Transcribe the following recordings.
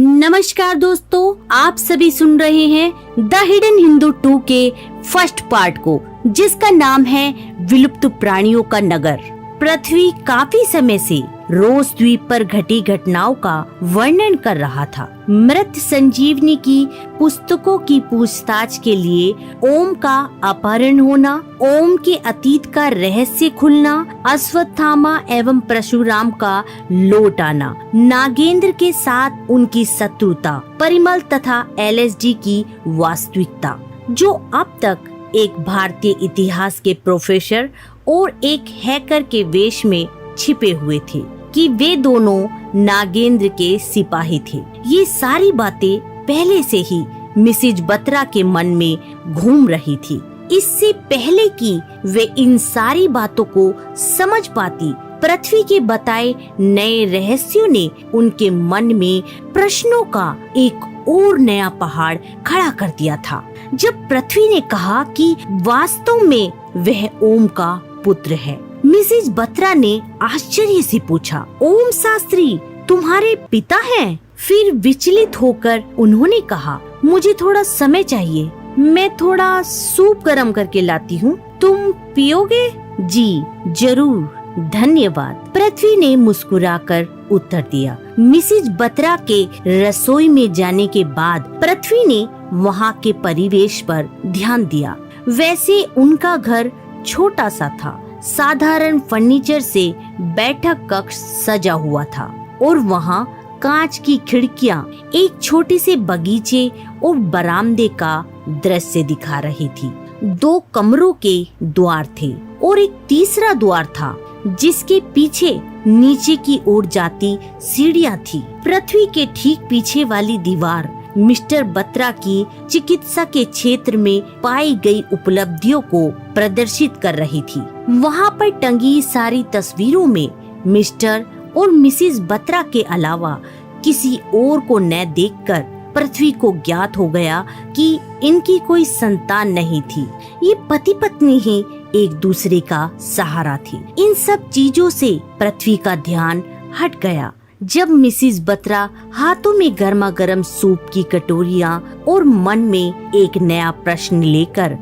नमस्कार दोस्तों, आप सभी सुन रहे हैं द हिडन हिंदू 2 के फर्स्ट पार्ट को, जिसका नाम है विलुप्त प्राणियों का नगर। पृथ्वी काफी समय से रोज द्वीप पर घटी घटनाओं का वर्णन कर रहा था। मृत संजीवनी की पुस्तकों की पूछताछ के लिए ओम का अपहरण होना, ओम के अतीत का रहस्य खुलना, अश्वत्थामा एवं परशुराम का लौट आना, नागेंद्र के साथ उनकी शत्रुता, परिमल तथा एलएसडी की वास्तविकता, जो अब तक एक भारतीय इतिहास के प्रोफेसर और एक हैकर के वेश में छिपे हुए थे कि वे दोनों नागेंद्र के सिपाही थे। ये सारी बातें पहले से ही मिसेज बत्रा के मन में घूम रही थी। इससे पहले कि वे इन सारी बातों को समझ पाती, पृथ्वी के बताए नए रहस्यों ने उनके मन में प्रश्नों का एक और नया पहाड़ खड़ा कर दिया था। जब पृथ्वी ने कहा कि वास्तव में वह ओम का पुत्र है, मिसेज बत्रा ने आश्चर्य से पूछा, ओम शास्त्री तुम्हारे पिता हैं? फिर विचलित होकर उन्होंने कहा, मुझे थोड़ा समय चाहिए, मैं थोड़ा सूप गर्म करके लाती हूँ, तुम पियोगे? जी जरूर, धन्यवाद, पृथ्वी ने मुस्कुराकर उत्तर दिया। मिसेज बत्रा के रसोई में जाने के बाद पृथ्वी ने वहाँ के परिवेश पर ध्यान दिया। वैसे उनका घर छोटा सा था, साधारण फर्नीचर से बैठक कक्ष सजा हुआ था और वहाँ कांच की खिड़कियाँ एक छोटे से बगीचे और बरामदे का दृश्य दिखा रही थी। 2 कमरों के द्वार थे और एक तीसरा द्वार था जिसके पीछे नीचे की ओर जाती सीढ़ियाँ थी। पृथ्वी के ठीक पीछे वाली दीवार मिस्टर बत्रा की चिकित्सा के क्षेत्र में पाई गई उपलब्धियों को प्रदर्शित कर रही थी। वहाँ पर टंगी सारी तस्वीरों में मिस्टर और मिसेस बत्रा के अलावा किसी और को न देखकर पृथ्वी को ज्ञात हो गया कि इनकी कोई संतान नहीं थी। ये पति पत्नी ही एक दूसरे का सहारा थी। इन सब चीजों से पृथ्वी का ध्यान हट गया जब मिसेस बत्रा हाथों में गर्मा गर्म सूप की कटोरियां और मन में एक नया प्रश्न लेकर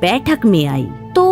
बैठक में आई। तो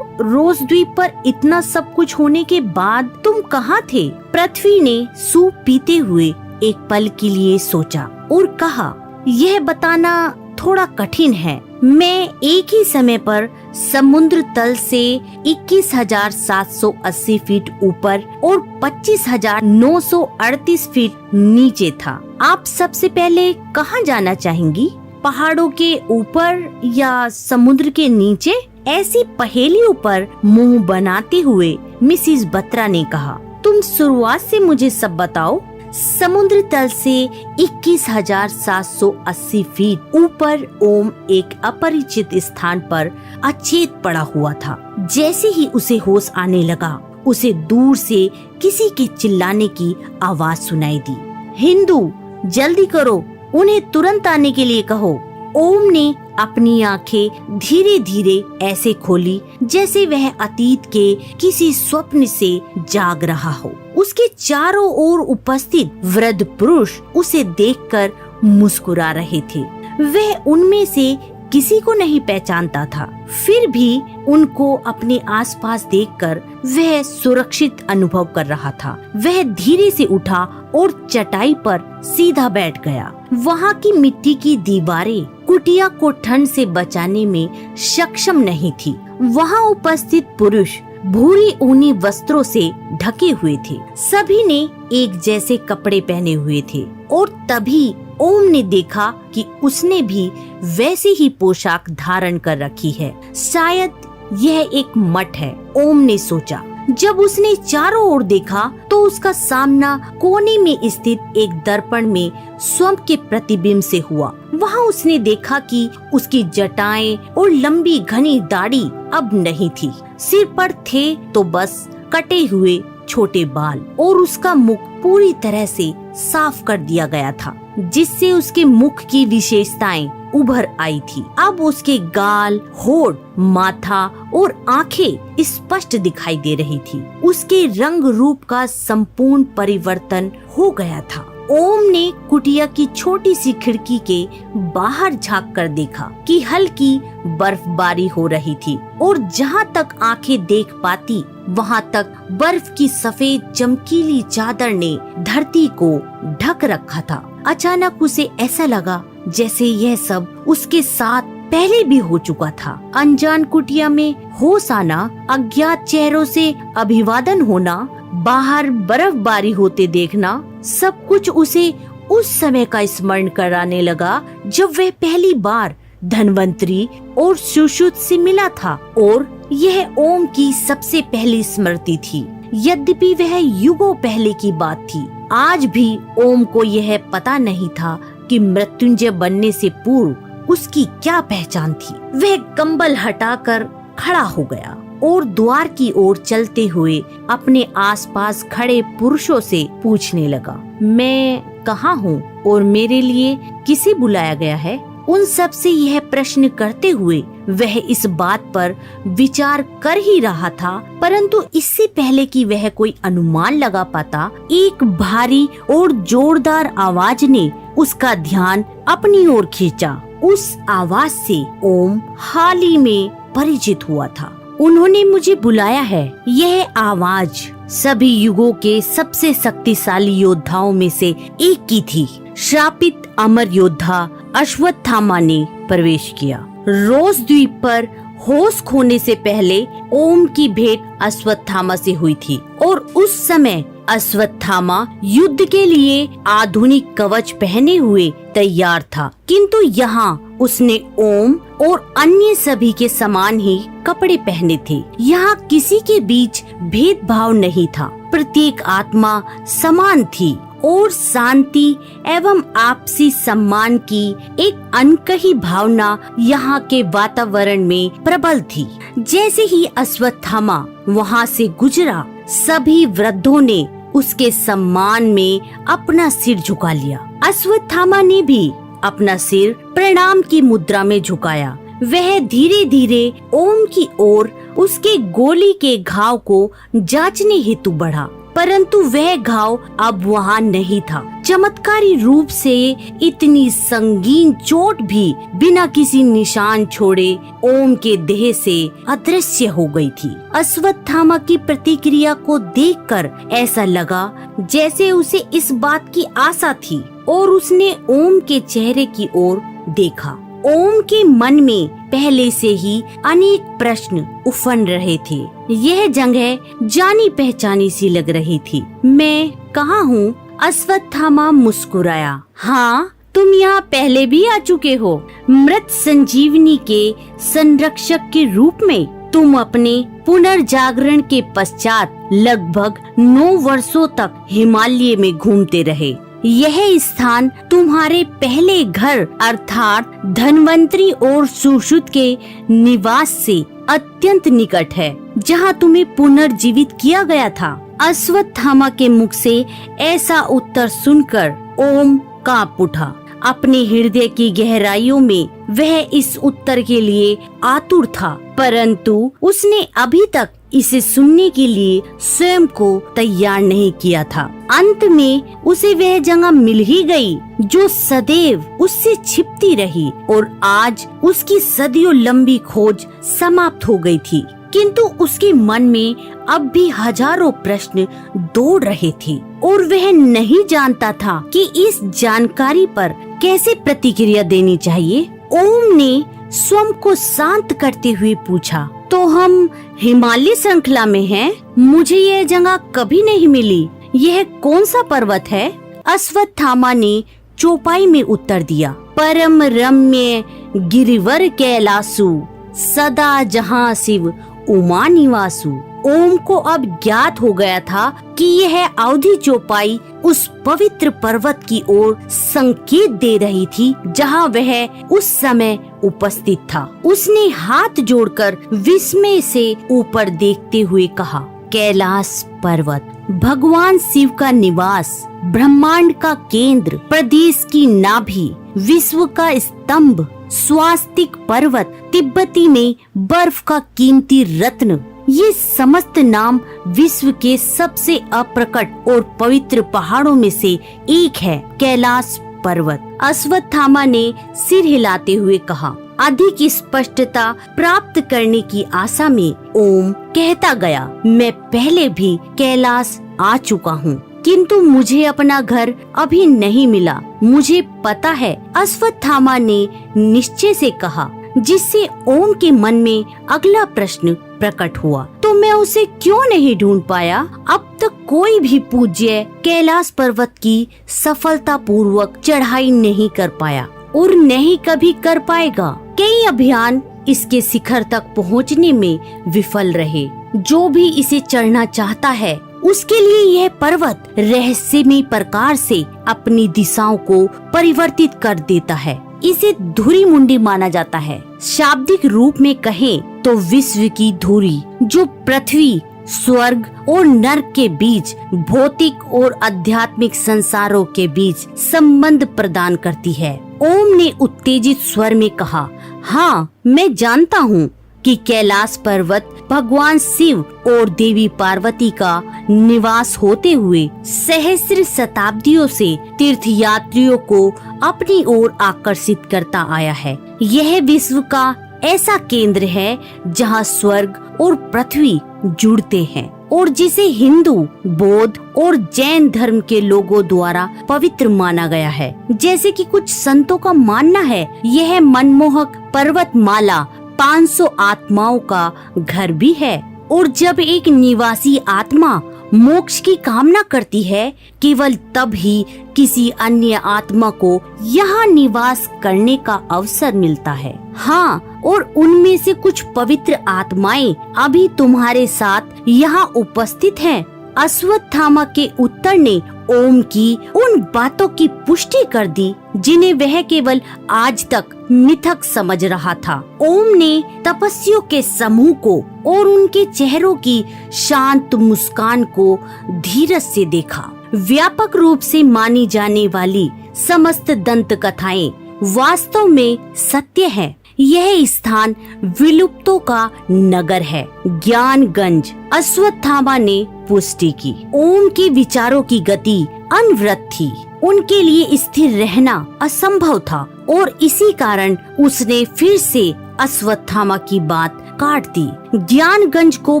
रोज द्वीप पर इतना सब कुछ होने के बाद तुम कहाँ थे? पृथ्वी ने सूप पीते हुए एक पल के लिए सोचा और कहा, यह बताना थोड़ा कठिन है। मैं एक ही समय पर समुद्र तल से 21,780 फीट ऊपर और 25,938 फीट नीचे था। आप सबसे पहले कहाँ जाना चाहेंगी? पहाड़ों के ऊपर या समुद्र के नीचे? ऐसी पहेलियों पर मुंह बनाते हुए मिसेस बत्रा ने कहा, तुम शुरुआत से मुझे सब बताओ। समुद्र तल से 21,780 फीट ऊपर ओम एक अपरिचित स्थान पर अचेत पड़ा हुआ था। जैसे ही उसे होश आने लगा, उसे दूर से किसी के चिल्लाने की आवाज सुनाई दी। हिंदू, जल्दी करो, उन्हें तुरंत आने के लिए कहो। ओम ने अपनी आंखें धीरे धीरे ऐसे खोली जैसे वह अतीत के किसी स्वप्न से जाग रहा हो। उसके चारों ओर उपस्थित वृद्ध पुरुष उसे देखकर मुस्कुरा रहे थे। वह उनमें से किसी को नहीं पहचानता था, फिर भी उनको अपने आसपास देखकर वह सुरक्षित अनुभव कर रहा था। वह धीरे से उठा और चटाई पर सीधा बैठ गया। वहाँ की मिट्टी की दीवारें कुटिया को ठंड से बचाने में सक्षम नहीं थी। वहाँ उपस्थित पुरुष भूरी ऊनी वस्त्रों से ढके हुए थे। सभी ने एक जैसे कपड़े पहने हुए थे और तभी ओम ने देखा कि उसने भी वैसी ही पोशाक धारण कर रखी है। शायद यह एक मठ है, ओम ने सोचा। जब उसने चारों ओर देखा तो उसका सामना कोने में स्थित एक दर्पण में स्वयं के प्रतिबिंब से हुआ। वहाँ उसने देखा कि उसकी जटाएं और लंबी घनी दाढ़ी अब नहीं थी। सिर पर थे तो बस कटे हुए छोटे बाल और उसका मुख पूरी तरह से साफ कर दिया गया था, जिससे उसके मुख की विशेषताएं उभर आई थी। अब उसके गाल, होठ, माथा और आंखें स्पष्ट दिखाई दे रही थी। उसके रंग रूप का संपूर्ण परिवर्तन हो गया था। ओम ने कुटिया की छोटी सी खिड़की के बाहर झांक कर देखा कि हल्की बर्फबारी हो रही थी और जहाँ तक आंखें देख पाती वहाँ तक बर्फ की सफेद चमकीली चादर ने धरती को ढक रखा था। अचानक उसे ऐसा लगा जैसे यह सब उसके साथ पहले भी हो चुका था। अनजान कुटिया में होश आना, अज्ञात चेहरों से अभिवादन होना, बाहर बर्फबारी होते देखना, सब कुछ उसे उस समय का स्मरण कराने लगा जब वह पहली बार धन्वंतरी और सुश्रुत से मिला था और यह ओम की सबसे पहली स्मृति थी। यद्यपि वह युगों पहले की बात थी, आज भी ओम को यह पता नहीं था कि मृत्युंजय बनने से पूर्व उसकी क्या पहचान थी। वह कंबल हटाकर खड़ा हो गया और द्वार की ओर चलते हुए अपने आसपास खड़े पुरुषों से पूछने लगा, मैं कहाँ हूँ और मेरे लिए किसे बुलाया गया है? उन सब से यह प्रश्न करते हुए वह इस बात पर विचार कर ही रहा था, परंतु इससे पहले कि वह कोई अनुमान लगा पाता, एक भारी और जोरदार आवाज ने उसका ध्यान अपनी ओर खींचा। उस आवाज से ओम हाल ही में परिचित हुआ था। उन्होंने मुझे बुलाया है। यह आवाज सभी युगों के सबसे शक्तिशाली योद्धाओं में से एक की थी। श्रापित अमर योद्धा अश्वत्थामा ने प्रवेश किया। रोज द्वीप पर होश खोने से पहले ओम की भेंट अश्वत्थामा से हुई थी और उस समय अश्वत्थामा युद्ध के लिए आधुनिक कवच पहने हुए तैयार था, किंतु यहाँ उसने ओम और अन्य सभी के समान ही कपड़े पहने थे। यहाँ किसी के बीच भेदभाव नहीं था, प्रत्येक आत्मा समान थी और शांति एवं आपसी सम्मान की एक अनकही भावना यहाँ के वातावरण में प्रबल थी। जैसे ही अश्वत्थामा वहाँ से गुजरा, सभी वृद्धों ने उसके सम्मान में अपना सिर झुका लिया। अश्वत्थामा ने भी अपना सिर प्रणाम की मुद्रा में झुकाया। वह धीरे धीरे ओम की ओर उसके गोली के घाव को जांचने हेतु बढ़ा, परंतु वह घाव अब वहाँ नहीं था। चमत्कारी रूप से इतनी संगीन चोट भी बिना किसी निशान छोड़े ओम के देह से अदृश्य हो गई थी। अश्वत्थामा की प्रतिक्रिया को देखकर ऐसा लगा जैसे उसे इस बात की आशा थी और उसने ओम के चेहरे की ओर देखा। ओम के मन में पहले से ही अनेक प्रश्न उफन रहे थे। यह जगह जानी पहचानी सी लग रही थी। मैं कहाँ हूँ? अश्वत्थामा मुस्कुराया। हाँ, तुम यहाँ पहले भी आ चुके हो। मृत संजीवनी के संरक्षक के रूप में तुम अपने पुनर्जागरण के पश्चात लगभग 9 वर्षों तक हिमालय में घूमते रहे। यह स्थान तुम्हारे पहले घर अर्थात धन्वंतरी और सुश्रुत के निवास से अत्यंत निकट है, जहाँ तुम्हें पुनर्जीवित किया गया था। अश्वत्थामा के मुख से ऐसा उत्तर सुनकर ओम कांप उठा। अपने हृदय की गहराइयों में वह इस उत्तर के लिए आतुर था, परंतु उसने अभी तक इसे सुनने के लिए स्वयं को तैयार नहीं किया था। अंत में उसे वह जगह मिल ही गई जो सदैव उससे छिपती रही और आज उसकी सदियों लंबी खोज समाप्त हो गई थी, किंतु उसके मन में अब भी हजारों प्रश्न दौड़ रहे थे और वह नहीं जानता था कि इस जानकारी पर कैसे प्रतिक्रिया देनी चाहिए। ओम ने स्वयं को शांत करते हुए पूछा, तो हम हिमालय श्रृंखला में हैं? मुझे यह जगह कभी नहीं मिली। यह कौन सा पर्वत है? अश्वत्थामा ने चौपाई में उत्तर दिया, परम रम्य गिरिवर कैलासु सदा जहाँ शिव उमा निवासु। ओम को अब ज्ञात हो गया था कि यह अवधि चौपाई उस पवित्र पर्वत की ओर संकेत दे रही थी जहां वह उस समय उपस्थित था। उसने हाथ जोड़कर विस्मय से ऊपर देखते हुए कहा, कैलाश पर्वत भगवान शिव का निवास, ब्रह्मांड का केंद्र, प्रदेश की नाभि, विश्व का स्तंभ, स्वास्तिक पर्वत, तिब्बती में बर्फ का कीमती रत्न, ये समस्त नाम विश्व के सबसे अप्रकट और पवित्र पहाड़ों में से एक है, कैलाश पर्वत। अश्वत्थामा ने सिर हिलाते हुए कहा। अधिक स्पष्टता प्राप्त करने की आशा में ओम कहता गया, मैं पहले भी कैलाश आ चुका हूँ, किंतु मुझे अपना घर अभी नहीं मिला। मुझे पता है, अश्वत्थामा ने निश्चय से कहा, जिससे ओम के मन में अगला प्रश्न प्रकट हुआ, तो मैं उसे क्यों नहीं ढूंढ पाया? अब तक कोई भी पूज्य कैलाश पर्वत की सफलता पूर्वक चढ़ाई नहीं कर पाया और न ही कभी कर पाएगा। कई अभियान इसके शिखर तक पहुंचने में विफल रहे। जो भी इसे चढ़ना चाहता है, उसके लिए यह पर्वत रहस्यमय प्रकार से अपनी दिशाओं को परिवर्तित कर देता है। इसे धुरी मुंडी माना जाता है। शाब्दिक रूप में कहें तो विश्व की धुरी, जो पृथ्वी, स्वर्ग और नर्क के बीच, भौतिक और आध्यात्मिक संसारों के बीच संबंध प्रदान करती है। ओम ने उत्तेजित स्वर में कहा, हाँ, मैं जानता हूँ कि कैलाश पर्वत भगवान शिव और देवी पार्वती का निवास होते हुए सहस्र शताब्दियों से तीर्थयात्रियों को अपनी ओर आकर्षित करता आया है। यह विश्व का ऐसा केंद्र है जहाँ स्वर्ग और पृथ्वी जुड़ते हैं और जिसे हिंदू, बौद्ध और जैन धर्म के लोगों द्वारा पवित्र माना गया है। जैसे कि कुछ संतों का मानना है, यह मनमोहक पर्वतमाला 500 आत्माओं का घर भी है। और जब एक निवासी आत्मा मोक्ष की कामना करती है, केवल तब ही किसी अन्य आत्मा को यहाँ निवास करने का अवसर मिलता है। हाँ, और उनमें से कुछ पवित्र आत्माएं अभी तुम्हारे साथ यहाँ उपस्थित हैं। अश्वत्थामा के उत्तर ने ओम की उन बातों की पुष्टि कर दी जिन्हें वह केवल आज तक मिथक समझ रहा था। ओम ने तपस्वियों के समूह को और उनके चेहरों की शांत मुस्कान को धीरज से देखा। व्यापक रूप से मानी जाने वाली समस्त दंत कथाएं वास्तव में सत्य है। यह स्थान विलुप्तों का नगर है, ज्ञानगंज। अश्वत्थामा ने पुष्टि की। ओम के विचारों की गति अनवरत थी। उनके लिए स्थिर रहना असंभव था और इसी कारण उसने फिर से अश्वत्थामा की बात काट दी। ज्ञानगंज को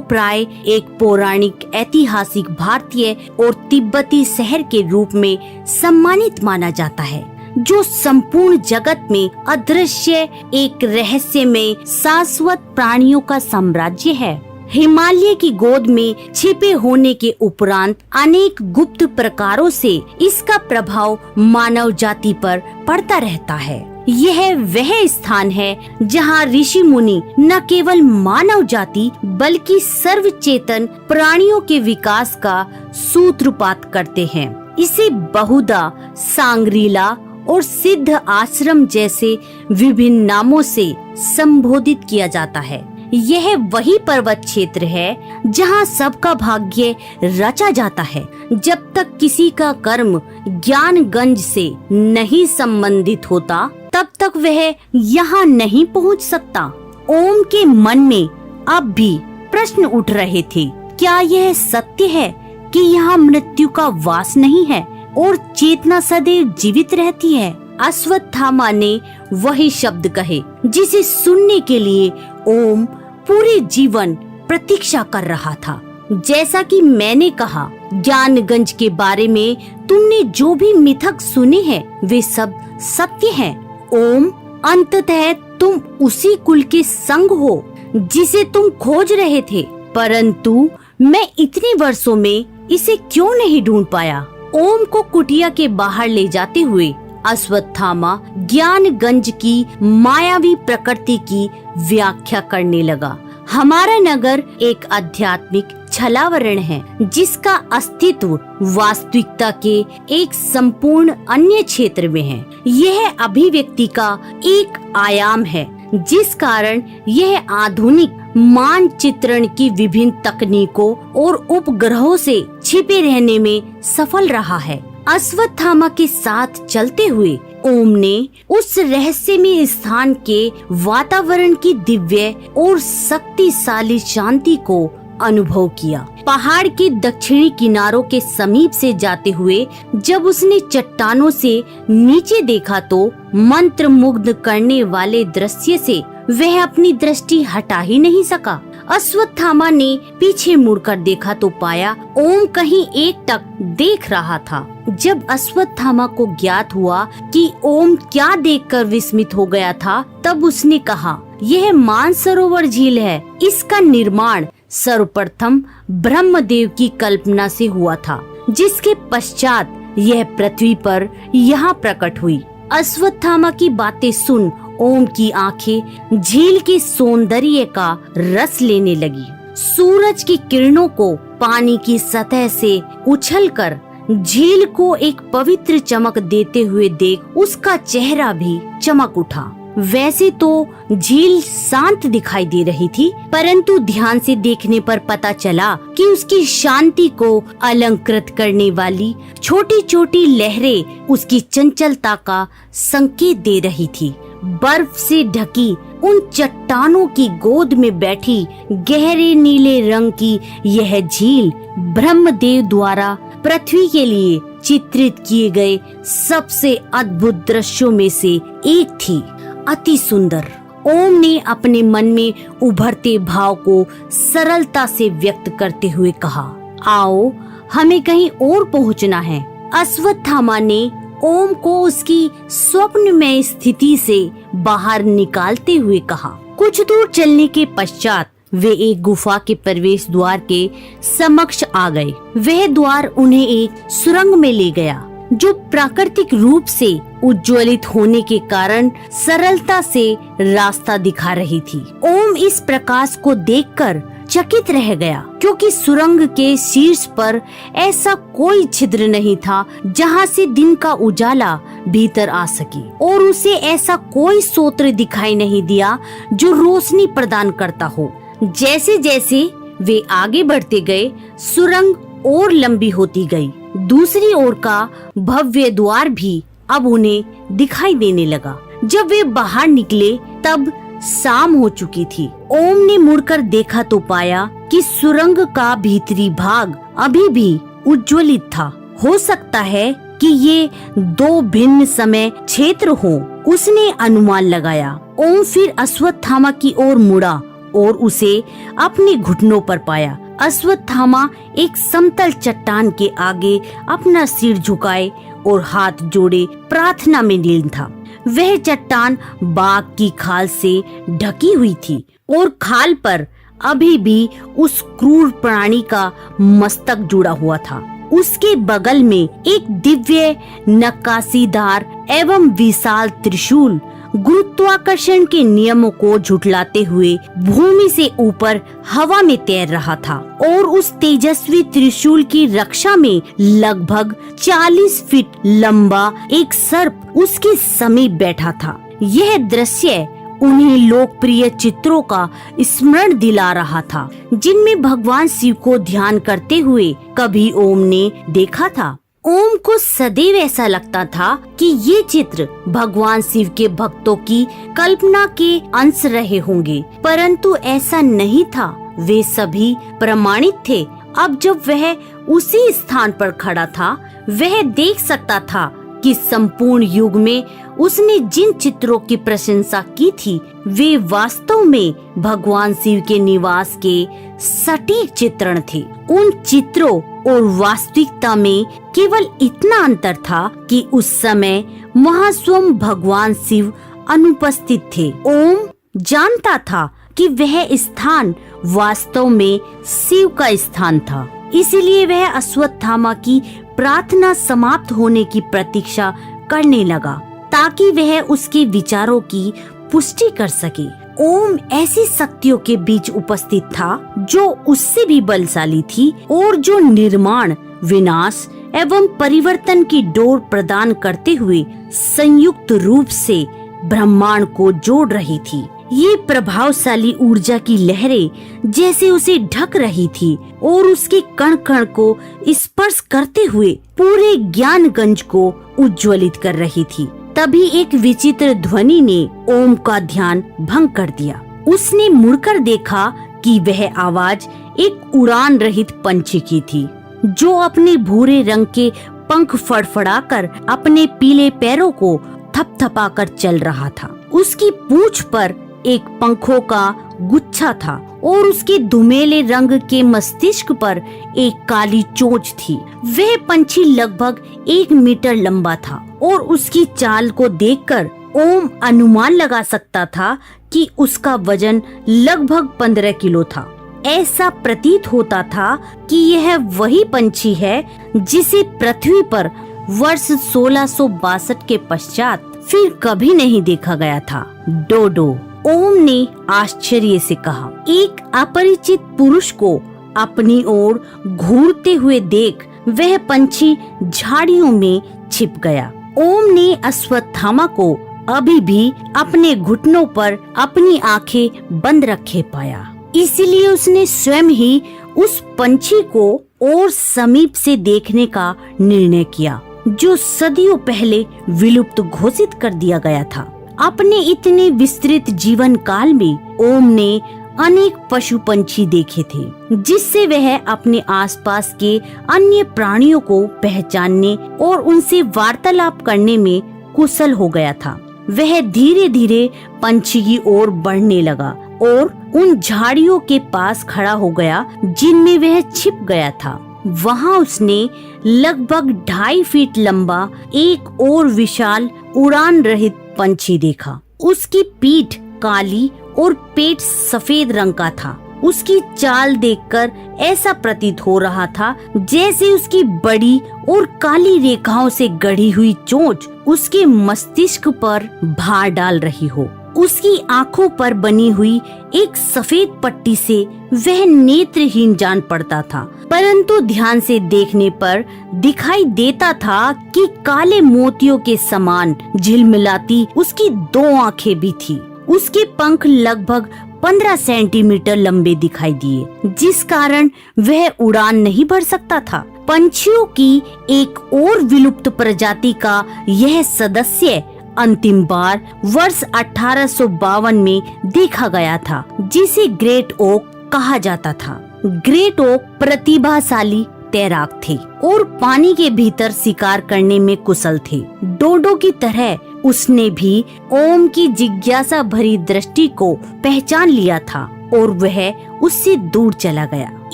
प्राय एक पौराणिक, ऐतिहासिक भारतीय और तिब्बती शहर के रूप में सम्मानित माना जाता है, जो संपूर्ण जगत में अदृश्य एक रहस्य में शाश्वत प्राणियों का साम्राज्य है। हिमालय की गोद में छिपे होने के उपरांत अनेक गुप्त प्रकारों से इसका प्रभाव मानव जाति पर पड़ता रहता है। यह वह स्थान है जहाँ ऋषि मुनि न केवल मानव जाति बल्कि सर्वचेतन प्राणियों के विकास का सूत्रपात करते हैं। इसे बहुधा सांग्रीला और सिद्ध आश्रम जैसे विभिन्न नामों से संबोधित किया जाता है। यह वही पर्वत क्षेत्र है जहाँ सबका भाग्य रचा जाता है। जब तक किसी का कर्म ज्ञानगंज से नहीं संबंधित होता, तब तक वह यहाँ नहीं पहुँच सकता। ओम के मन में अब भी प्रश्न उठ रहे थे। क्या यह सत्य है कि यहाँ मृत्यु का वास नहीं है और चेतना सदैव जीवित रहती है? अश्वत्थामा ने वही शब्द कहे जिसे सुनने के लिए ओम पूरे जीवन प्रतीक्षा कर रहा था। जैसा कि मैंने कहा, ज्ञानगंज के बारे में तुमने जो भी मिथक सुने हैं वे सब सत्य हैं। ओम, अंततः तुम उसी कुल के संग हो जिसे तुम खोज रहे थे, परंतु मैं इतने वर्षों में इसे क्यों नहीं ढूंढ पाया? ओम को कुटिया के बाहर ले जाते हुए अश्वत्थामा ज्ञानगंज की मायावी प्रकृति की व्याख्या करने लगा। हमारा नगर एक आध्यात्मिक छलावरण है जिसका अस्तित्व वास्तविकता के एक संपूर्ण अन्य क्षेत्र में है। यह अभिव्यक्ति का एक आयाम है, जिस कारण यह आधुनिक मानचित्रण की विभिन्न तकनीकों और उपग्रहों से छिपे रहने में सफल रहा है। अश्वत्थामा के साथ चलते हुए ओम ने उस रहस्यमय स्थान के वातावरण की दिव्य और शक्तिशाली शांति को अनुभव किया। पहाड़ के दक्षिणी किनारों के समीप से जाते हुए जब उसने चट्टानों से नीचे देखा तो मंत्र मुग्ध करने वाले दृश्य से वह अपनी दृष्टि हटा ही नहीं सका। अश्वत्थामा ने पीछे मुड़कर देखा तो पाया ओम कहीं एकटक देख रहा था। जब अश्वत्थामा को ज्ञात हुआ कि ओम क्या देखकर विस्मित हो गया था, तब उसने कहा, यह मानसरोवर झील है। इसका निर्माण सर्वप्रथम ब्रह्मदेव की कल्पना से हुआ था, जिसके पश्चात यह पृथ्वी पर यहाँ प्रकट हुई। अश्वत्थामा की बातें सुन ओम की आंखें झील के सौंदर्य का रस लेने लगी। सूरज की किरणों को पानी की सतह से उछलकर झील को एक पवित्र चमक देते हुए देख उसका चेहरा भी चमक उठा। वैसे तो झील शांत दिखाई दे रही थी, परंतु ध्यान से देखने पर पता चला कि उसकी शांति को अलंकृत करने वाली छोटी छोटी लहरें उसकी चंचलता का संकेत दे रही थी। बर्फ से ढकी उन चट्टानों की गोद में बैठी गहरे नीले रंग की यह झील ब्रह्मदेव द्वारा पृथ्वी के लिए चित्रित किए गए सबसे अद्भुत दृश्यों में से एक थी। अति सुंदर। ओम ने अपने मन में उभरते भाव को सरलता से व्यक्त करते हुए कहा, आओ हमें कहीं और पहुंचना है। अश्वत्थामा ने ओम को उसकी स्वप्नमय स्थिति से बाहर निकालते हुए कहा। कुछ दूर चलने के पश्चात वे एक गुफा के प्रवेश द्वार के समक्ष आ गए। वह द्वार उन्हें एक सुरंग में ले गया, जो प्राकृतिक रूप से उज्ज्वलित होने के कारण सरलता से रास्ता दिखा रही थी। ओम इस प्रकाश को देखकर चकित रह गया, क्योंकि सुरंग के शीर्ष पर ऐसा कोई छिद्र नहीं था जहां से दिन का उजाला भीतर आ सके, और उसे ऐसा कोई स्रोत दिखाई नहीं दिया जो रोशनी प्रदान करता हो। जैसे जैसे वे आगे बढ़ते गए, सुरंग और लंबी होती गई। दूसरी ओर का भव्य द्वार भी अब उन्हें दिखाई देने लगा। जब वे बाहर निकले तब शाम हो चुकी थी। ओम ने मुड़कर देखा तो पाया कि सुरंग का भीतरी भाग अभी भी उज्ज्वलित था। हो सकता है कि ये दो भिन्न समय क्षेत्र हों, उसने अनुमान लगाया। ओम फिर अश्वत्थामा की ओर मुड़ा और उसे अपने घुटनों पर पाया। अश्वत्थामा एक समतल चट्टान के आगे अपना सिर झुकाए और हाथ जोड़े प्रार्थना में लीन था। वह चट्टान बाघ की खाल से ढकी हुई थी और खाल पर अभी भी उस क्रूर प्राणी का मस्तक जुड़ा हुआ था। उसके बगल में एक दिव्य नक्काशीदार एवं विशाल त्रिशूल गुरुत्वाकर्षण के नियमों को झुठलाते हुए भूमि से ऊपर हवा में तैर रहा था, और उस तेजस्वी त्रिशूल की रक्षा में लगभग 40 फीट लंबा एक सर्प उसके समीप बैठा था। यह दृश्य उन्हीं लोकप्रिय चित्रों का स्मरण दिला रहा था, जिनमें भगवान शिव को ध्यान करते हुए कभी ओम ने देखा था। ओम को सदैव ऐसा लगता था कि ये चित्र भगवान शिव के भक्तों की कल्पना के अंश रहे होंगे, परंतु ऐसा नहीं था। वे सभी प्रमाणित थे। अब जब वह उसी स्थान पर खड़ा था, वह देख सकता था कि संपूर्ण युग में उसने जिन चित्रों की प्रशंसा की थी, वे वास्तव में भगवान शिव के निवास के सटीक चित्रण थे। उन चित्रों और वास्तविकता में केवल इतना अंतर था कि उस समय वहाँ स्वयं भगवान शिव अनुपस्थित थे। ओम जानता था कि वह स्थान वास्तव में शिव का स्थान था, इसलिए वह अश्वत्थामा की प्रार्थना समाप्त होने की प्रतीक्षा करने लगा, ताकि वह उसके विचारों की पुष्टि कर सके। ओम ऐसी शक्तियों के बीच उपस्थित था जो उससे भी बलशाली थी और जो निर्माण, विनाश एवं परिवर्तन की डोर प्रदान करते हुए संयुक्त रूप से ब्रह्मांड को जोड़ रही थी। ये प्रभावशाली ऊर्जा की लहरें जैसे उसे ढक रही थी और उसके कण कण को स्पर्श करते हुए पूरे ज्ञानगंज को उज्ज्वलित कर रही थी। तभी एक विचित्र ध्वनि ने ओम का ध्यान भंग कर दिया। उसने मुड़कर देखा कि वह आवाज एक उड़ान रहित पंछी की थी, जो अपने भूरे रंग के पंख फड़फड़ाकर अपने पीले पैरों को थपथपाकर चल रहा था। उसकी पूंछ पर एक पंखों का गुच्छा था और उसके धुमेले रंग के मस्तिष्क पर एक काली चोंच थी। वह पंछी लगभग 1 मीटर लंबा था और उसकी चाल को देखकर ओम अनुमान लगा सकता था कि उसका वजन लगभग 15 किलो था। ऐसा प्रतीत होता था कि यह वही पंछी है जिसे पृथ्वी पर वर्ष 1662 के पश्चात फिर कभी नहीं देखा गया था। डोडो, ओम ने आश्चर्य से कहा। एक अपरिचित पुरुष को अपनी ओर घूरते हुए देख वह पंछी झाड़ियों में छिप गया। ओम ने अश्वत्थामा को अभी भी अपने घुटनों पर अपनी आंखें बंद रखे पाया, इसलिए उसने स्वयं ही उस पंछी को और समीप से देखने का निर्णय किया, जो सदियों पहले विलुप्त घोषित कर दिया गया था। अपने इतने विस्तृत जीवन काल में ओम ने अनेक पशु पंछी देखे थे, जिससे वह अपने आसपास के अन्य प्राणियों को पहचानने और उनसे वार्तालाप करने में कुशल हो गया था। वह धीरे धीरे पंछी की ओर बढ़ने लगा और उन झाड़ियों के पास खड़ा हो गया जिनमें वह छिप गया था। वहाँ उसने लगभग 2.5 फीट लंबा एक और विशाल उड़ान रहित पंछी देखा। उसकी पीठ काली और पेट सफेद रंग का था। उसकी चाल देखकर ऐसा प्रतीत हो रहा था जैसे उसकी बड़ी और काली रेखाओं से गढ़ी हुई चोंच उसके मस्तिष्क पर भार डाल रही हो। उसकी आंखों पर बनी हुई एक सफेद पट्टी से वह नेत्रहीन जान पड़ता था, परंतु ध्यान से देखने पर दिखाई देता था कि काले मोतियों के समान झिलमिलाती उसकी 2 आंखें भी थी। उसके पंख लगभग 15 सेंटीमीटर लंबे दिखाई दिए, जिस कारण वह उड़ान नहीं भर सकता था। पंछियों की एक और विलुप्त प्रजाति का यह सदस्य अंतिम बार वर्ष 1852 में देखा गया था, जिसे ग्रेट ओक कहा जाता था। ग्रेट ओक प्रतिभाशाली तैराक थे और पानी के भीतर शिकार करने में कुशल थे। डोडो की तरह उसने भी ओम की जिज्ञासा भरी दृष्टि को पहचान लिया था और वह उससे दूर चला गया।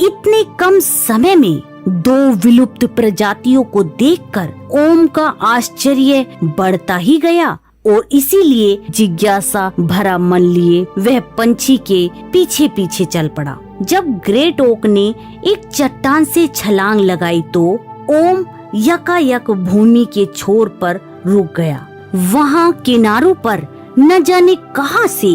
इतने कम समय में 2 विलुप्त प्रजातियों को देखकर ओम का आश्चर्य बढ़ता ही गया और इसीलिए जिज्ञासा भरा मन लिए वह पंछी के पीछे पीछे चल पड़ा। जब ग्रेट ओक ने एक चट्टान से छलांग लगाई तो ओम यकायक भूमि के छोर पर रुक गया। वहाँ किनारों पर न जाने कहां से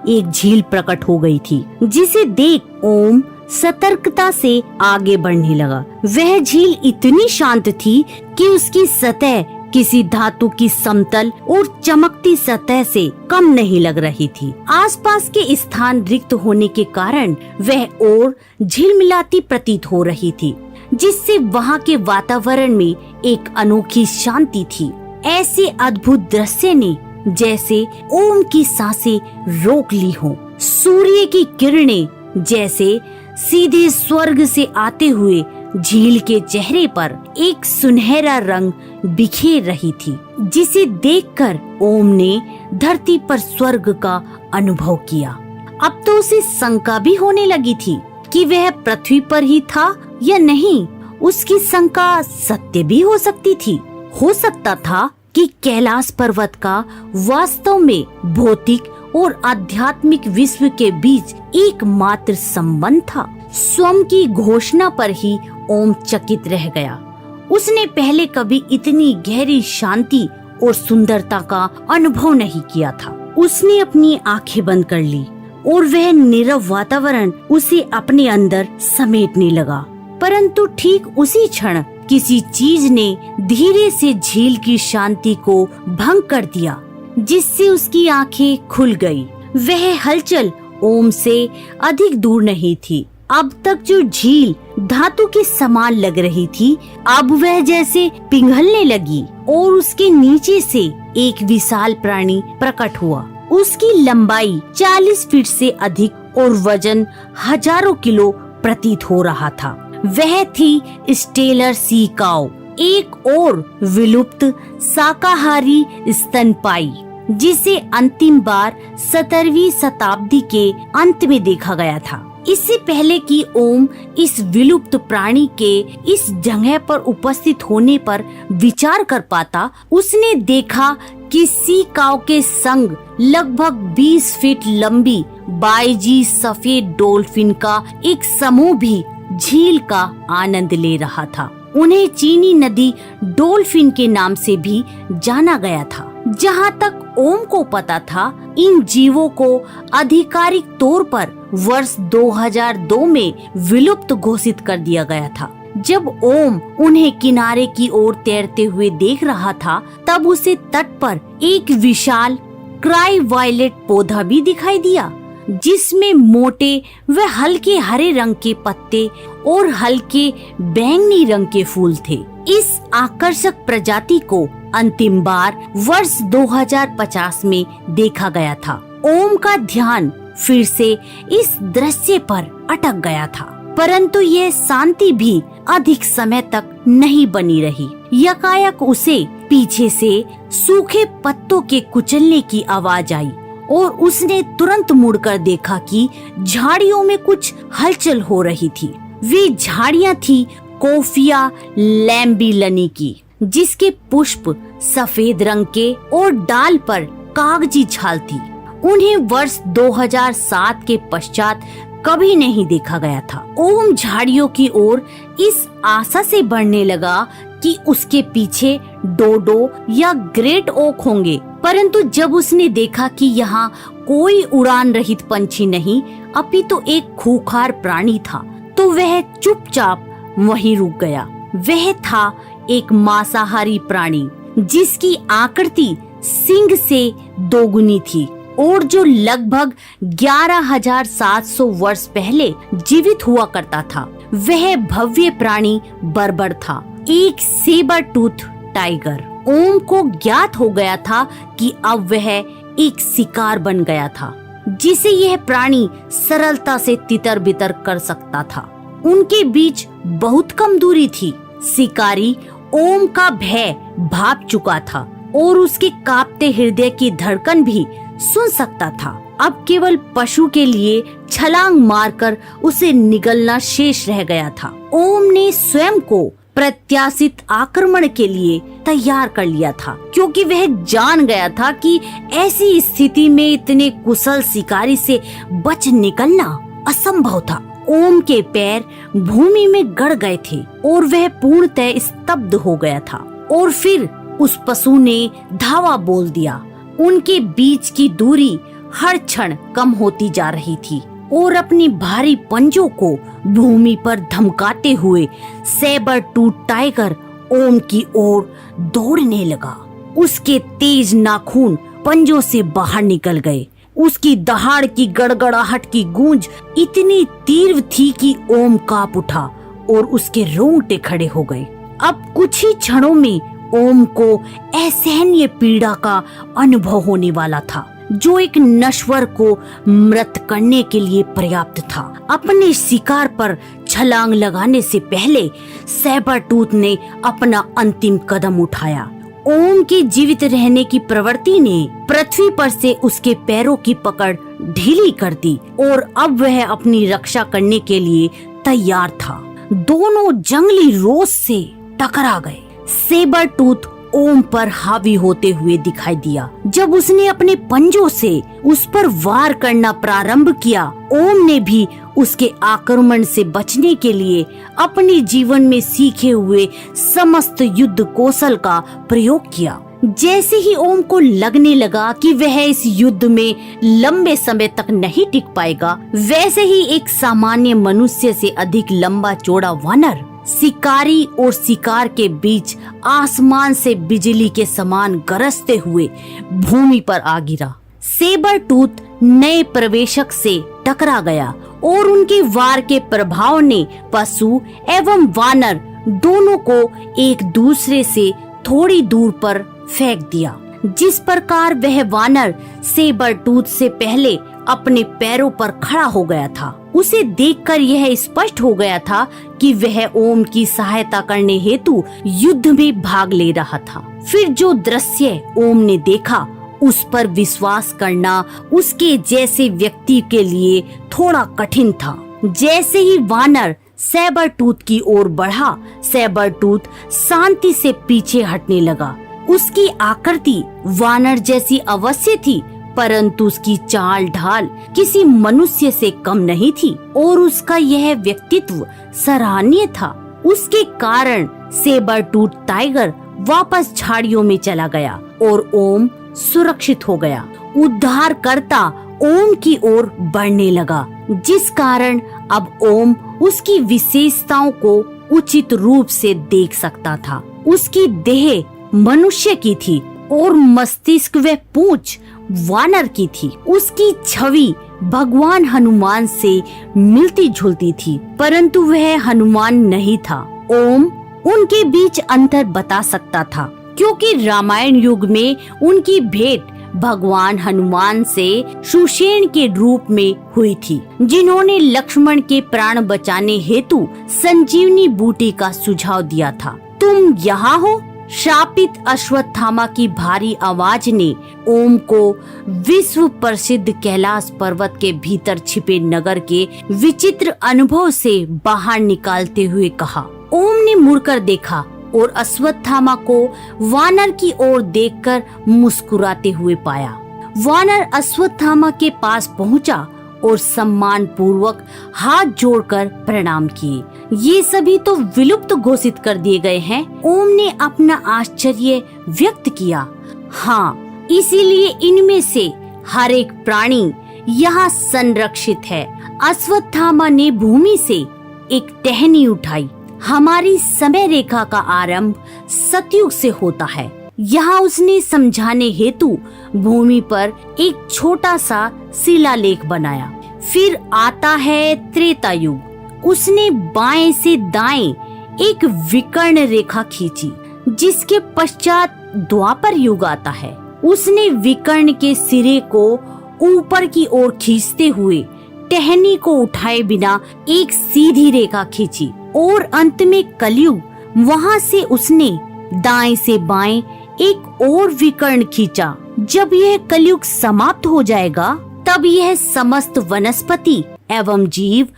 एक झील प्रकट हो गई थी, जिसे देख ओम सतर्कता से आगे बढ़ने लगा। वह झील इतनी शांत थी कि उसकी सतह किसी धातु की समतल और चमकती सतह से कम नहीं लग रही थी। आसपास के स्थान रिक्त होने के कारण वह और झिलमिलाती प्रतीत हो रही थी, जिससे वहाँ के वातावरण में एक अनोखी शांति थी। ऐसे अद्भुत दृश्य ने जैसे ओम की सांसें रोक ली हो। सूर्य की किरणें जैसे सीधे स्वर्ग से आते हुए झील के चेहरे पर एक सुनहरा रंग बिखेर रही थी, जिसे देखकर ओम ने धरती पर स्वर्ग का अनुभव किया। अब तो उसे शंका भी होने लगी थी कि वह पृथ्वी पर ही था या नहीं। उसकी शंका सत्य भी हो सकती थी। हो सकता था कि कैलाश पर्वत का वास्तव में भौतिक और आध्यात्मिक विश्व के बीच एकमात्र संबंध था। स्वयं की घोषणा पर ही ओम चकित रह गया। उसने पहले कभी इतनी गहरी शांति और सुंदरता का अनुभव नहीं किया था। उसने अपनी आंखें बंद कर ली और वह नीरव वातावरण उसे अपने अंदर समेटने लगा। परंतु ठीक उसी क्षण किसी चीज ने धीरे से झील की शांति को भंग कर दिया, जिससे उसकी आंखें खुल गई। वह हलचल ओम से अधिक दूर नहीं थी। अब तक जो झील धातु के समान लग रही थी, अब वह जैसे पिघलने लगी और उसके नीचे से एक विशाल प्राणी प्रकट हुआ। उसकी लंबाई 40 फीट से अधिक और वजन हजारों किलो प्रतीत हो रहा था। वह थी स्टेलर सी काऊ, एक और विलुप्त शाकाहारी स्तनपायी, जिसे अंतिम बार 17वीं शताब्दी के अंत में देखा गया था। इससे पहले कि ओम इस विलुप्त प्राणी के इस जगह पर उपस्थित होने पर विचार कर पाता, उसने देखा कि सी काऊ के संग लगभग 20 फीट लंबी बाईजी सफेद डॉल्फिन का एक समूह भी झील का आनंद ले रहा था। उन्हें चीनी नदी डॉल्फिन के नाम से भी जाना गया था। जहाँ तक ओम को पता था, इन जीवों को आधिकारिक तौर पर वर्ष 2002 में विलुप्त घोषित कर दिया गया था। जब ओम उन्हें किनारे की ओर तैरते हुए देख रहा था, तब उसे तट पर एक विशाल क्राई वायलेट पौधा भी दिखाई दिया, जिसमें मोटे व हल्के हरे रंग के पत्ते और हल्के बैंगनी रंग के फूल थे। इस आकर्षक प्रजाति को अंतिम बार वर्ष 2050 में देखा गया था। ओम का ध्यान फिर से इस दृश्य पर अटक गया था, परंतु यह शांति भी अधिक समय तक नहीं बनी रही। यकायक उसे पीछे से सूखे पत्तों के कुचलने की आवाज आई और उसने तुरंत मुड़कर देखा कि झाड़ियों में कुछ हलचल हो रही थी। वे झाड़ियां थी कोफिया लैम्बिलनी की, जिसके पुष्प सफेद रंग के और डाल पर कागजी छाल थी। उन्हें वर्ष 2007 के पश्चात कभी नहीं देखा गया था। ओम झाड़ियों की ओर इस आशा से बढ़ने लगा कि उसके पीछे डोडो या ग्रेट ओक होंगे, परंतु जब उसने देखा कि यहाँ कोई उड़ान रहित पंछी नहीं, अपितु एक खूंखार प्राणी था, तो वह चुपचाप वहीं रुक गया। वह था एक मांसाहारी प्राणी, जिसकी आकृति सिंह से दोगुनी थी और जो लगभग 11,700 वर्ष पहले जीवित हुआ करता था। वह भव्य प्राणी बर्बर था, एक सेबर टूथ टाइगर। ओम को ज्ञात हो गया था कि अब वह एक शिकार बन गया था, जिसे यह प्राणी सरलता से तितर बितर कर सकता था। उनके बीच बहुत कम दूरी थी। शिकारी ओम का भय भाप चुका था और उसके कांपते हृदय की धड़कन भी सुन सकता था। अब केवल पशु के लिए छलांग मारकर उसे निगलना शेष रह गया था। ओम ने स्वयं को प्रत्याशित आक्रमण के लिए तैयार कर लिया था, क्योंकि वह जान गया था कि ऐसी स्थिति में इतने कुशल शिकारी से बच निकलना असंभव था। ओम के पैर भूमि में गड़ गए थे और वह पूर्णतः स्तब्ध हो गया था। और फिर उस पशु ने धावा बोल दिया। उनके बीच की दूरी हर क्षण कम होती जा रही थी और अपनी भारी पंजों को भूमि पर धमकाते हुए सेबर टूथ टाइगर ओम की ओर दौड़ने लगा। उसके तेज नाखून पंजों से बाहर निकल गए। उसकी दहाड़ की गड़गड़ाहट की गूंज इतनी तीव्र थी कि ओम कांप उठा और उसके रोंगटे खड़े हो गए। अब कुछ ही क्षणों में ओम को असहनीय पीड़ा का अनुभव होने वाला था, जो एक नश्वर को मृत करने के लिए पर्याप्त था। अपने शिकार पर छलांग लगाने से पहले सेबर टूथ ने अपना अंतिम कदम उठाया। ओम के जीवित रहने की प्रवृत्ति ने पृथ्वी पर से उसके पैरों की पकड़ ढीली कर दी और अब वह अपनी रक्षा करने के लिए तैयार था। दोनों जंगली रोष से टकरा गए। सेबर टूथ ओम पर हावी होते हुए दिखाई दिया। जब उसने अपने पंजों से उस पर वार करना प्रारंभ किया, ओम ने भी उसके आक्रमण से बचने के लिए अपने जीवन में सीखे हुए समस्त युद्ध कौशल का प्रयोग किया। जैसे ही ओम को लगने लगा कि वह इस युद्ध में लंबे समय तक नहीं टिक पाएगा, वैसे ही एक सामान्य मनुष्य से अधिक लंबा चौड़ा वानर शिकारी और शिकार के बीच आसमान से बिजली के समान गरजते हुए भूमि पर आ गिरा। सेबर टूथ नए प्रवेशक से टकरा गया और उनके वार के प्रभाव ने पशु एवं वानर दोनों को एक दूसरे से थोड़ी दूर पर फेंक दिया। जिस प्रकार वह वानर सेबर टूथ से पहले अपने पैरों पर खड़ा हो गया था, उसे देखकर यह स्पष्ट हो गया था कि वह ओम की सहायता करने हेतु युद्ध में भाग ले रहा था। फिर जो दृश्य ओम ने देखा उस पर विश्वास करना उसके जैसे व्यक्ति के लिए थोड़ा कठिन था। जैसे ही वानर सैबर टूथ की ओर बढ़ा, सैबर टूथ शांति से पीछे हटने लगा। उसकी आकृति वानर जैसी अवश्य थी, परंतु उसकी चाल ढाल किसी मनुष्य से कम नहीं थी और उसका यह व्यक्तित्व सराहनीय था। उसके कारण सेबर टूथ टाइगर वापस झाड़ियों में चला गया और ओम सुरक्षित हो गया। उद्धारकर्ता ओम की ओर बढ़ने लगा, जिस कारण अब ओम उसकी विशेषताओं को उचित रूप से देख सकता था। उसकी देह मनुष्य की थी और मस्तिष्क व पूंछ वानर की थी। उसकी छवि भगवान हनुमान से मिलती जुलती थी, परंतु वह हनुमान नहीं था। ओम उनके बीच अंतर बता सकता था, क्योंकि रामायण युग में उनकी भेंट भगवान हनुमान से सुषेण के रूप में हुई थी, जिन्होंने लक्ष्मण के प्राण बचाने हेतु संजीवनी बूटी का सुझाव दिया था। तुम यहाँ हो? शापित अश्वत्थामा की भारी आवाज ने ओम को विश्व प्रसिद्ध कैलाश पर्वत के भीतर छिपे नगर के विचित्र अनुभव से बाहर निकालते हुए कहा। ओम ने मुड़कर देखा और अश्वत्थामा को वानर की ओर देखकर मुस्कुराते हुए पाया। वानर अश्वत्थामा के पास पहुंचा और सम्मान पूर्वक हाथ जोड़कर प्रणाम किए। ये सभी तो विलुप्त घोषित कर दिए गए हैं। ओम ने अपना आश्चर्य व्यक्त किया। हाँ, इसीलिए इनमें से हर एक प्राणी यहाँ संरक्षित है। अश्वत्थामा ने भूमि से एक टहनी उठाई। हमारी समय रेखा का आरंभ सतयुग से होता है। यहाँ उसने समझाने हेतु भूमि पर एक छोटा सा शिलालेख बनाया। फिर आता है त्रेता युग। उसने बाएं से दाएं एक विकर्ण रेखा खींची, जिसके पश्चात द्वापर युग आता है। उसने विकर्ण के सिरे को ऊपर की ओर खींचते हुए टहनी को उठाए बिना एक सीधी रेखा खींची और अंत में कलयुग। वहाँ से उसने दाएं से बाएं एक और विकर्ण खींचा। जब यह कलयुग समाप्त हो जाएगा, तब यह समस्त वनस्पति एवं जीव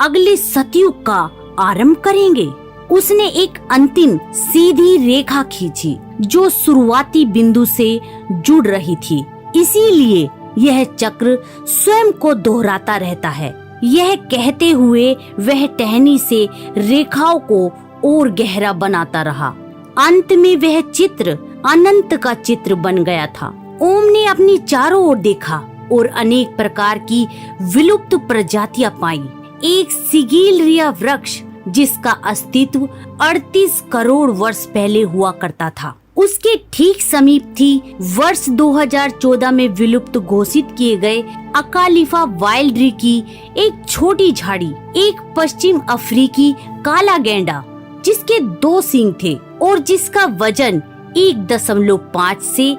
अगले सतयुग का आरंभ करेंगे। उसने एक अंतिम सीधी रेखा खींची जो शुरुआती बिंदु से जुड़ रही थी। इसीलिए यह चक्र स्वयं को दोहराता रहता है। यह कहते हुए वह टहनी से रेखाओं को और गहरा बनाता रहा। अंत में वह चित्र अनंत का चित्र बन गया था। ओम ने अपनी चारों ओर देखा और अनेक प्रकार की विलुप्त प्रजातियां पाई। एक सिगिलरिया वृक्ष जिसका अस्तित्व 38 करोड़ वर्ष पहले हुआ करता था, उसके ठीक समीप थी वर्ष 2014 में विलुप्त घोषित किए गए अकालिफा वाइल्डरी की एक छोटी झाड़ी। एक पश्चिम अफ्रीकी काला गेंडा जिसके 2 सींग थे और जिसका वजन 1.5 से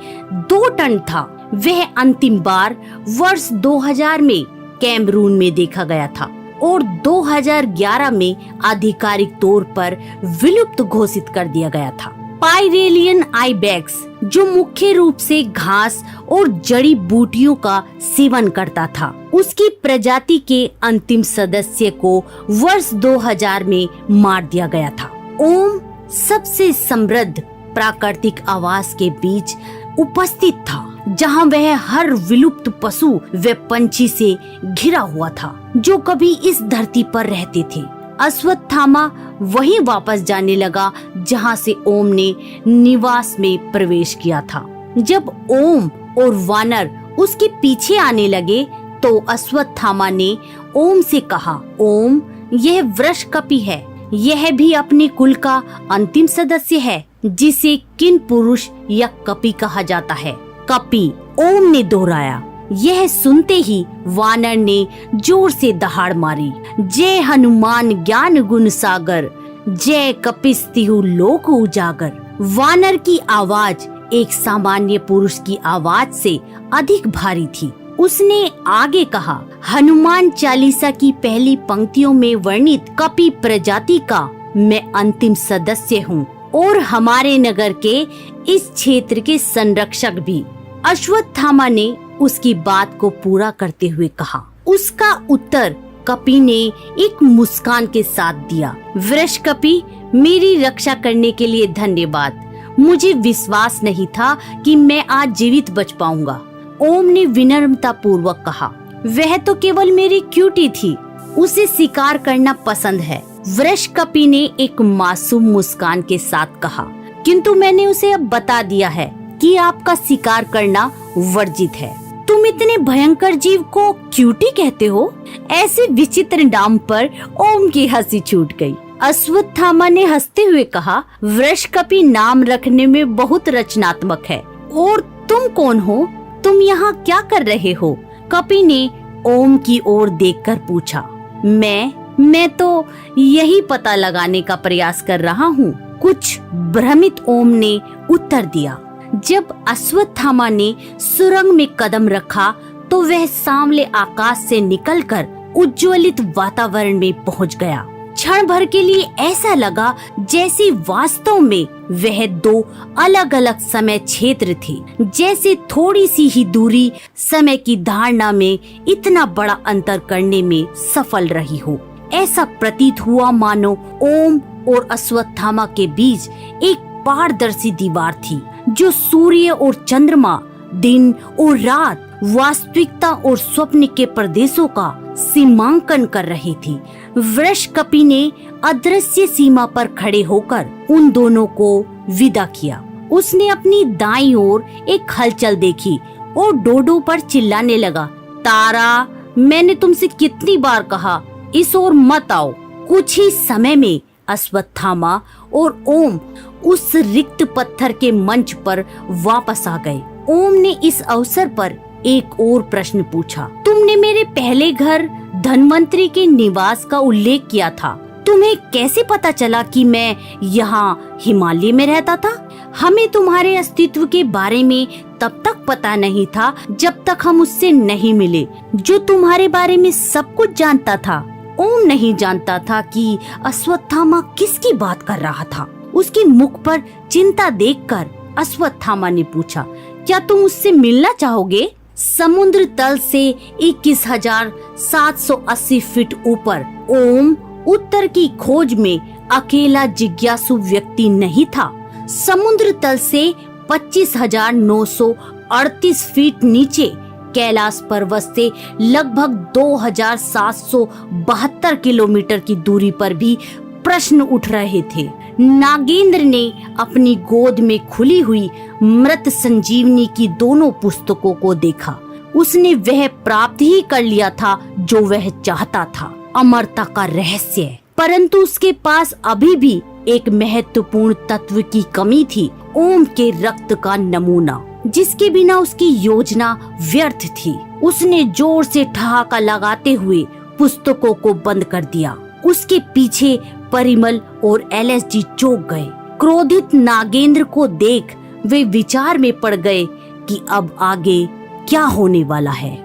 2 टन था। वह अंतिम बार वर्ष 2000 में कैमरून में देखा गया था और 2011 में आधिकारिक तौर पर विलुप्त घोषित कर दिया गया था। पायरेलियन आइबेक्स, जो मुख्य रूप से घास और जड़ी बूटियों का सेवन करता था, उसकी प्रजाति के अंतिम सदस्य को वर्ष 2000 में मार दिया गया था। ओम सबसे समृद्ध प्राकृतिक आवास के बीच उपस्थित था, जहां वह हर विलुप्त पशु व पंछी से घिरा हुआ था जो कभी इस धरती पर रहते थे। अश्वत्थामा वहीं वापस जाने लगा जहां से ओम ने निवास में प्रवेश किया था। जब ओम और वानर उसके पीछे आने लगे तो अश्वत्थामा ने ओम से कहा, ओम, यह वृक्ष कपि है। यह भी अपने कुल का अंतिम सदस्य है, जिसे किन पुरुष या कपि कहा जाता है। कपि, ओम ने दोहराया। यह सुनते ही वानर ने जोर से दहाड़ मारी। जय हनुमान ज्ञान गुण सागर, जय कपिस्तिहु लोक उजागर। वानर की आवाज एक सामान्य पुरुष की आवाज से अधिक भारी थी। उसने आगे कहा, हनुमान चालीसा की पहली पंक्तियों में वर्णित कपि प्रजाति का मैं अंतिम सदस्य हूँ और हमारे नगर के इस क्षेत्र के संरक्षक भी। अश्वत्थामा ने उसकी बात को पूरा करते हुए कहा। उसका उत्तर कपि ने एक मुस्कान के साथ दिया। वृष कपि, मेरी रक्षा करने के लिए धन्यवाद। मुझे विश्वास नहीं था कि मैं आज जीवित बच पाऊंगा। ओम ने विनम्रता पूर्वक कहा। वह तो केवल मेरी क्यूटी थी, उसे शिकार करना पसंद है। वृष कपि ने एक मासूम मुस्कान के साथ कहा, किंतु मैंने उसे अब बता दिया है कि आपका शिकार करना वर्जित है। तुम इतने भयंकर जीव को क्यूटी कहते हो? ऐसे विचित्र नाम पर ओम की हंसी छूट गई। अश्वत्थामा ने हंसते हुए कहा, वृष कपि नाम रखने में बहुत रचनात्मक है। और तुम कौन हो? तुम यहाँ क्या कर रहे हो? कपि ने ओम की ओर देखकर पूछा। मैं तो यही पता लगाने का प्रयास कर रहा हूँ, कुछ भ्रमित ओम ने उत्तर दिया। जब अश्वत्थामा ने सुरंग में कदम रखा तो वह सांवले आकाश से निकलकर उज्ज्वलित वातावरण में पहुंच गया। क्षण भर के लिए ऐसा लगा जैसे वास्तव में वह दो अलग अलग समय क्षेत्र थी, जैसे थोड़ी सी ही दूरी समय की धारणा में इतना बड़ा अंतर करने में सफल रही हो। ऐसा प्रतीत हुआ मानो ओम और अश्वत्थामा के बीच एक पारदर्शी दीवार थी, जो सूर्य और चंद्रमा, दिन और रात, वास्तविकता और स्वप्न के प्रदेशों का सीमांकन कर रही थी। वृष कपि ने अदृश्य सीमा पर खड़े होकर उन दोनों को विदा किया। उसने अपनी दाईं ओर एक हलचल देखी और डोडो पर चिल्लाने लगा, तारा, मैंने तुमसे कितनी बार कहा इस ओर मत आओ। कुछ ही समय में अश्वत्थामा और ओम उस रिक्त पत्थर के मंच पर वापस आ गए। ओम ने इस अवसर पर एक और प्रश्न पूछा, तुमने मेरे पहले घर धनवंतरी के निवास का उल्लेख किया था। तुम्हें कैसे पता चला कि मैं यहाँ हिमालय में रहता था? हमें तुम्हारे अस्तित्व के बारे में तब तक पता नहीं था जब तक हम उससे नहीं मिले, जो तुम्हारे बारे में सब कुछ जानता था। ओम नहीं जानता था कि अश्वत्थामा किसकी बात कर रहा था। उसकी मुख पर चिंता देखकर अश्वत्थामा ने पूछा, क्या तुम उससे मिलना चाहोगे? समुद्र तल से 21,780 फीट ऊपर ओम उत्तर की खोज में अकेला जिज्ञासु व्यक्ति नहीं था। समुद्र तल से 25,938 फीट नीचे कैलाश पर्वत से लगभग 2,772 किलोमीटर की दूरी पर भी प्रश्न उठ रहे थे। नागेंद्र ने अपनी गोद में खुली हुई मृत संजीवनी की दोनों पुस्तकों को देखा। उसने वह प्राप्त ही कर लिया था जो वह चाहता था, अमरता का रहस्य। परंतु उसके पास अभी भी एक महत्वपूर्ण तत्व की कमी थी, ओम के रक्त का नमूना, जिसके बिना उसकी योजना व्यर्थ थी। उसने जोर से ठहाका लगाते हुए पुस्तकों को बंद कर दिया। उसके पीछे परिमल और एलएसजी चौंक गए। क्रोधित नागेंद्र को देख वे विचार में पड़ गए कि अब आगे क्या होने वाला है।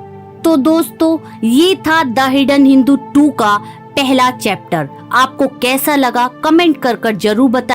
तो दोस्तों, ये था द हिडन हिंदू 2 का पहला चैप्टर। आपको कैसा लगा कमेंट कर जरूर बताइए।